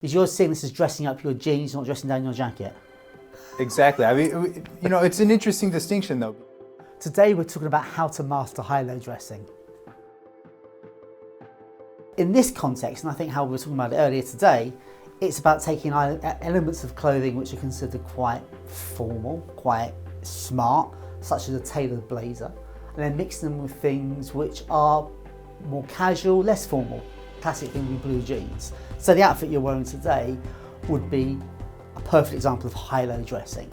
Is you're seeing this as dressing up your jeans, not dressing down your jacket? Exactly. I mean, it's an interesting distinction though. Today we're talking about how to master high-low dressing. In this context, and I think how we were talking about it earlier today, it's about taking elements of clothing which are considered quite formal, quite smart, such as a tailored blazer, and then mixing them with things which are more casual, less formal. Classic thing would be blue jeans. So the outfit you're wearing today would be a perfect example of high-low dressing.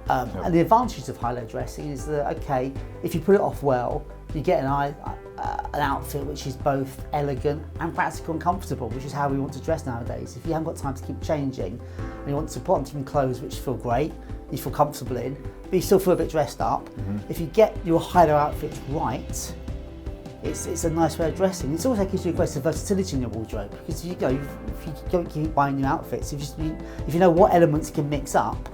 And the advantage of high-low dressing is that, okay, if you put it off well, you get an outfit which is both elegant and practical and comfortable, which is how we want to dress nowadays. If you haven't got time to keep changing and you want to put on some clothes which feel great, you feel comfortable in, but you still feel a bit dressed up, if you get your high-low outfits right, it's a nice way of dressing. It also gives you a greater versatility in your wardrobe, because if you don't keep buying new outfits, if you know what elements you can mix up,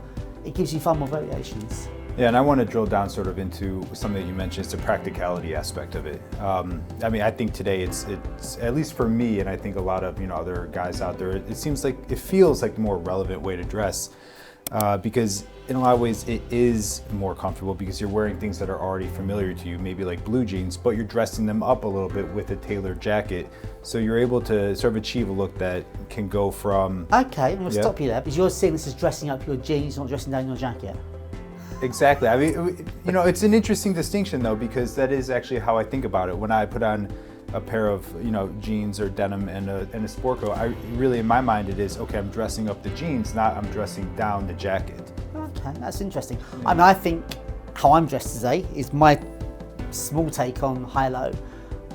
it gives you far more variations. Yeah, and I want to drill down sort of into something that you mentioned, it's the practicality aspect of it. I mean, I think today it's at least for me, and I think a lot of other guys out there, it feels like the more relevant way to dress, because in a lot of ways it is more comfortable because you're wearing things that are already familiar to you, maybe like blue jeans, but you're dressing them up a little bit with a tailored jacket. So you're able to sort of achieve a look that can go from... Okay, I'm going to stop you there, because you're seeing this as dressing up your jeans, not dressing down your jacket. Exactly. I mean, it's an interesting distinction though, because that is actually how I think about it. When I put on a pair of, jeans or denim and a sport coat, in my mind it is, okay, I'm dressing up the jeans, not I'm dressing down the jacket. Okay, that's interesting. Yeah. I mean, I think how I'm dressed today is my small take on high-low,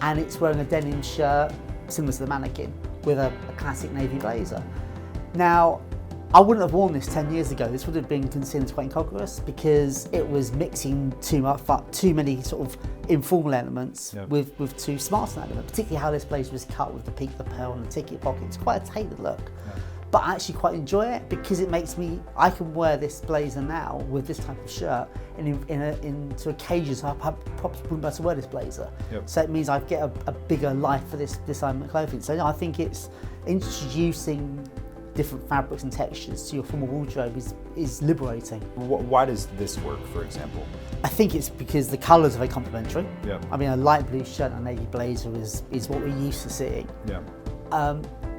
and it's wearing a denim shirt similar to the mannequin with a classic navy blazer. Now, I wouldn't have worn this 10 years ago. This would have been considered quite incongruous because it was mixing too many sort of informal elements with too smart an element, particularly how this blazer was cut with the peak lapel and the ticket pocket. It's quite a tailored look. Yeah. But I actually quite enjoy it because it makes I can wear this blazer now with this type of shirt into occasions I probably wouldn't be able to wear this blazer. Yep. So it means I get a bigger life for this element of clothing. So I think it's introducing different fabrics and textures to your formal wardrobe is liberating. Why does this work, for example? I think it's because the colours are very complementary. Yeah. I mean, a light blue shirt and a navy blazer is what we're used to seeing. Yeah.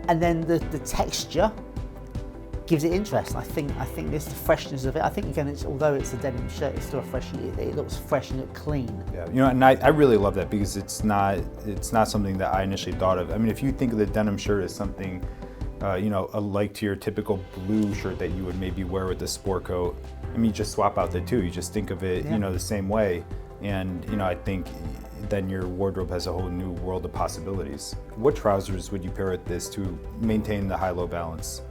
And then the texture gives it interest. I think this, the freshness of it. I think again, although it's a denim shirt, it's still it looks fresh and clean. Yeah, and I really love that because it's not something that I initially thought of. I mean, if you think of the denim shirt as something, like to your typical blue shirt that you would maybe wear with a sport coat, I mean, you just swap out the two. You just think of it, the same way, and I think then your wardrobe has a whole new world of possibilities. What trousers would you pair with this to maintain the high-low balance?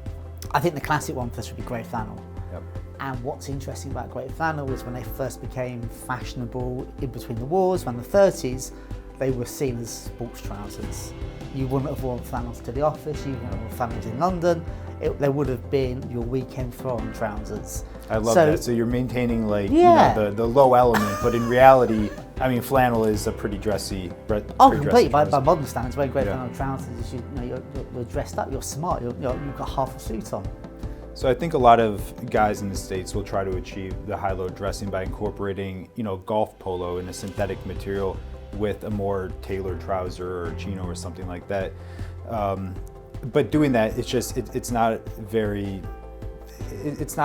I think the classic one for this would be grey flannel. Yep. And what's interesting about grey flannel was when they first became fashionable in between the wars, around the 30s, they were seen as sports trousers. You wouldn't have worn flannels to the office, you wouldn't have worn flannels in London. They would have been your weekend throw-on trousers. I love that. So you're maintaining the low element, but in reality, I mean, flannel is a pretty dressy. Completely. By modern standards, wearing grey flannel trousers, you're dressed up, you're smart, you've got half a suit on. So I think a lot of guys in the States will try to achieve the high-low dressing by incorporating, golf polo in a synthetic material with a more tailored trouser or chino or something like that. But doing that, it's not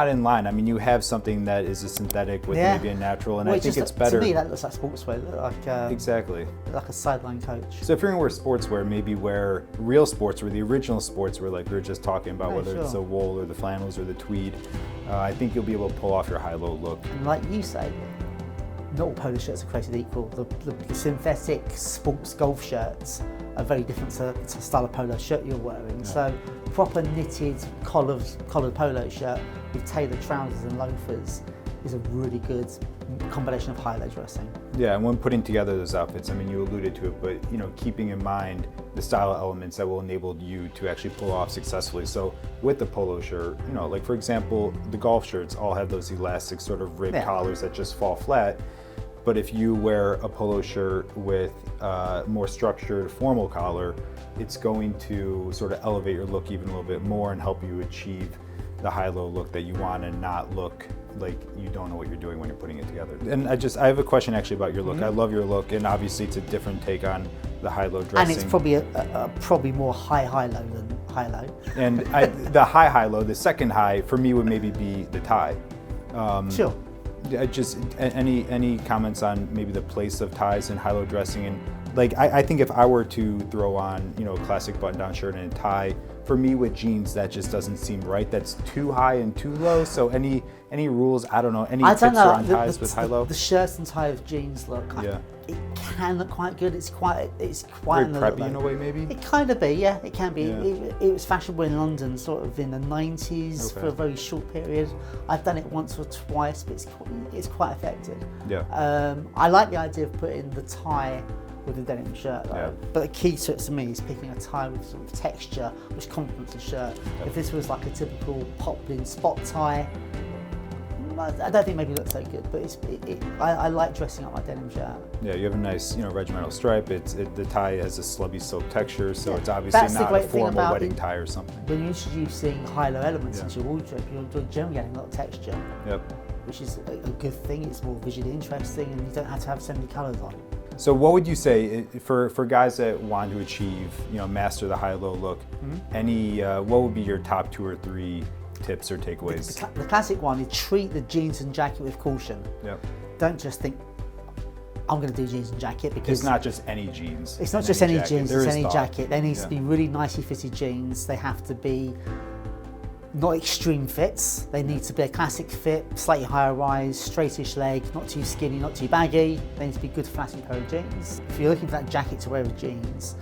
in line. I mean, you have something that is a synthetic with maybe a natural, and I think it's better. To me, that looks like sportswear, exactly, like a sideline coach. So if you're gonna wear sportswear, maybe wear real sportswear, the original sportswear, like we were just talking about, whether it's the wool or the flannels or the tweed. I think you'll be able to pull off your high-low look. And like you say, not all polo shirts are created equal. The synthetic sports golf shirts are very different to the style of polo shirt you're wearing. Yeah. So proper knitted collared polo shirt with tailored trousers and loafers is a really good combination of high-low dressing. Yeah, and when putting together those outfits, I mean, you alluded to it, but keeping in mind the style elements that will enable you to actually pull off successfully. So with the polo shirt, like for example, the golf shirts all have those elastic sort of ribbed collars that just fall flat. But if you wear a polo shirt with more structured formal collar, it's going to sort of elevate your look even a little bit more and help you achieve the high-low look that you want and not look like you don't know what you're doing when you're putting it together. And I have a question actually about your look. I love your look, and obviously it's a different take on the high-low dressing. And it's probably probably more high-low than high-low. And the high-low, the second high for me would maybe be the tie. Sure. Just any comments on maybe the place of ties in high-low dressing? And like I think if I were to throw on, you know, a classic button-down shirt and a tie, for me with jeans that just doesn't seem right. That's too high and too low. So any rules? I don't know. Any tips around ties with high-low? The shirts and tie of jeans look. Yeah. It can look quite good. It's quite Very preppy in a way, maybe. It kind of be, yeah. It can be. Yeah. It was fashionable in London, sort of in the 90s Okay. for a very short period. I've done it once or twice, but it's quite effective. Yeah. I like the idea of putting the tie with a denim shirt though. Yeah. But the key to it to me is picking a tie with sort of texture which complements the shirt. Yeah. If this was like a typical poplin spot tie, I don't think maybe it looks so good, but I like dressing up my denim shirt. Yeah, you have a nice, you know, regimental stripe. The tie has a slubby silk texture, so Yeah, it's obviously that's the not a great thing formal about wedding it. tie or something. When you're introducing high-low elements Yeah. into your wardrobe, you're generally getting a lot of texture, Yep. which is a good thing. It's more visually interesting, and you don't have to have so many colours on. So what would you say for guys that want to achieve, you know, master the high-low look? Any what would be your top 2 or 3 tips or takeaways? The classic one is treat the jeans and jacket with caution. Yep. Don't just think, I'm going to do jeans and jacket, because It's not just any jeans. it's not and just any jacket. jeans, There it's is any thought. jacket. There needs to Yeah. be really nicely fitted jeans. They have to be not extreme fits. They need to be a classic fit, slightly higher rise, straightish leg, not too skinny, not too baggy. They need to be good flattering pair of jeans. If you're looking for that jacket to wear with jeans,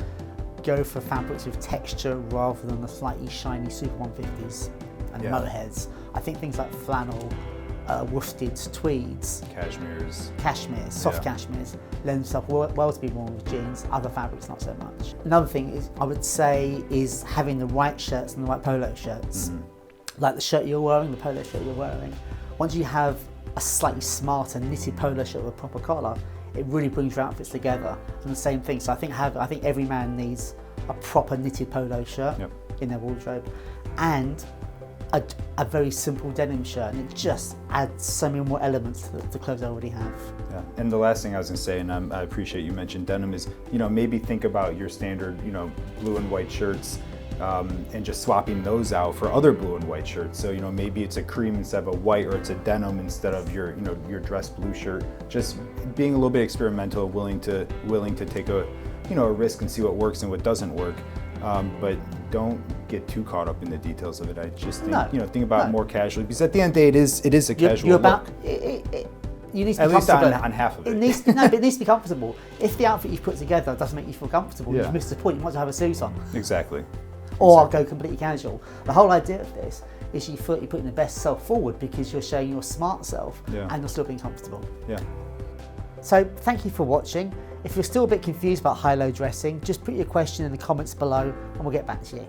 go for fabrics with texture rather than the slightly shiny Super 150s and Yeah. motorheads. I think things like flannel, wofted tweeds, cashmeres, soft Yeah. cashmeres, lend themselves well to be worn with jeans. Other fabrics not so much. Another thing is, I would say, is having the right shirts and the right polo shirts. Like the shirt you're wearing, the polo shirt you're wearing. Once you have a slightly smarter knitted polo shirt with a proper collar, it really brings your outfits together. And the same thing. So I think every man needs a proper knitted polo shirt Yep. in their wardrobe, and a very simple denim shirt, and it just adds so many more elements to the clothes I already have. Yeah. And the last thing I was going to say, and I appreciate you mentioned denim, is, you know, maybe think about your standard, you know, blue and white shirts, and just swapping those out for other blue and white shirts. So, you know, maybe it's a cream instead of a white, or it's a denim instead of your, you know, your dress blue shirt. Just being a little bit experimental, willing to take a, you know, a risk and see what works and what doesn't work. But don't get too caught up in the details of it. I just think, you know, think about it more casually, because at the end of the day, it is a casual You're look. about, you need to At be least comfortable. on half of it. But it needs to be comfortable. If the outfit you've put together doesn't make you feel comfortable, Yeah. you've missed the point. You want to have a suit on. Exactly. Or go completely casual. The whole idea of this is you feel you're putting the best self forward, because you're showing your smart self, Yeah. and you're still being comfortable. Yeah. So thank you for watching. If you're still a bit confused about high-low dressing, just put your question in the comments below and we'll get back to you.